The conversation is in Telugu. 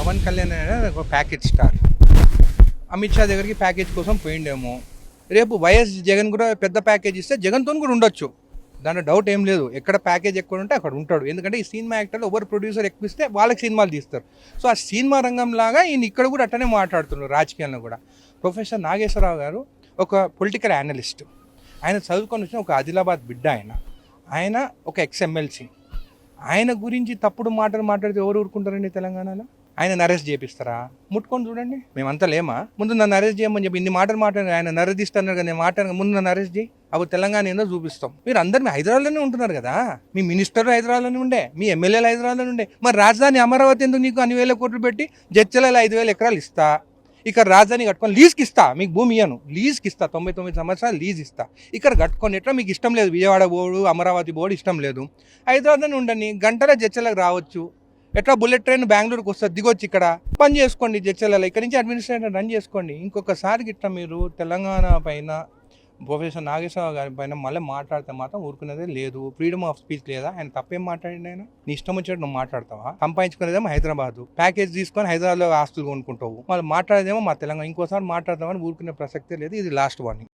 పవన్ కళ్యాణ్ అనేది ఒక ప్యాకేజ్ స్టార్. అమిత్ షా దగ్గరికి ప్యాకేజ్ కోసం పోయిండేమో. రేపు వైఎస్ జగన్ కూడా పెద్ద ప్యాకేజ్ ఇస్తే జగన్తో కూడా ఉండొచ్చు, దాంట్లో డౌట్ ఏం లేదు. ఎక్కడ ప్యాకేజ్ ఎక్కువ ఉంటే అక్కడ ఉంటాడు. ఎందుకంటే ఈ సినిమా యాక్టర్లు ఎవరు ప్రొడ్యూసర్ ఎక్కువ ఇస్తే వాళ్ళకి సినిమాలు తీస్తారు. సో ఆ సినిమా రంగం లాగా ఈయన ఇక్కడ కూడా అట్టనే మాట్లాడుతున్నారు. రాజకీయాల్లో కూడా ప్రొఫెసర్ నాగేశ్వరరావు గారు ఒక పొలిటికల్ అనలిస్ట్. ఆయన చదువుకొని వచ్చిన ఒక ఆదిలాబాద్ బిడ్డ. ఆయన ఒక ఎక్స్ఎమ్మెల్సీ. ఆయన గురించి తప్పుడు మాటలు మాట్లాడితే ఎవరు ఊరుకుంటారండి తెలంగాణలో? ఆయన అరెస్ట్ చేపిస్తారా? ముట్టుకొని చూడండి. మేమంతా లేమా? ముందు నన్ను అరెస్ట్ చేయమని చెప్పి ఇన్ని మాటలు మాట్లాడి ఆయన నరదిస్తున్నారు కదా, నేను మాట్లాడిన ముందు నన్ను అరెస్ట్ చేయి, అప్పుడు తెలంగాణ ఏందో చూపిస్తాం. మీరు అందరు హైదరాబాద్లోనే ఉంటున్నారు కదా, మీ మినిస్టర్ హైదరాబాద్లోనే ఉండే, మీ ఎమ్మెల్యేలు హైదరాబాద్లోనే ఉండే. మరి రాజధాని అమరావతి ఎందుకు నీకు అన్ని వేల కోట్లు పెట్టి జడ్చలలో 5,000 ఎకరాలు ఇస్తా, ఇక్కడ రాజధాని కట్టుకొని లీజ్కి ఇస్తా, మీకు భూమి ఇయ్యను, లీజ్కి ఇస్తా, 99 సంవత్సరాలు లీజ్ ఇస్తా, ఇక్కడ కట్టుకొని ఎట్లా మీకు ఇష్టం లేదు, విజయవాడ బోర్డు అమరావతి బోర్డు ఇష్టం లేదు, హైదరాబాద్లోనే ఉండండి, గంటలో జడ్చలకు రావచ్చు, ఎట్లా బుల్లెట్ ట్రైన్ బెంగళూరుకి వస్తుంది, దిగొచ్చి ఇక్కడ పని చేసుకోండి జడ్చలలో, ఇక్కడ నుంచి అడ్మినిస్ట్రేషన్ రన్ చేసుకోండి. ఇంకొకసారి గిట్లా మీరు తెలంగాణ పైన ప్రొఫెసర్ నాగేశ్వరరావు గారి పైన మళ్ళీ మాట్లాడితే మాత్రం ఊరుకునేదే లేదు. ఫ్రీడమ్ ఆఫ్ స్పీచ్ లేదా? ఆయన తప్పేం మాట్లాడింది? ఆయన నీ ఇష్టం వచ్చినట్టు నువ్వు మాట్లాడతావా? సంపాదించుకునేదేమో హైదరాబాద్, ప్యాకేజ్ తీసుకొని హైదరాబాద్లో ఆస్తులు కొనుక్కుంటావు, వాళ్ళు మాట్లాడేదేమో మా తెలంగాణ. ఇంకోసారి మాట్లాడదామని ఊరుకునే ప్రసక్తే లేదు. ఇది లాస్ట్ వార్నింగ్.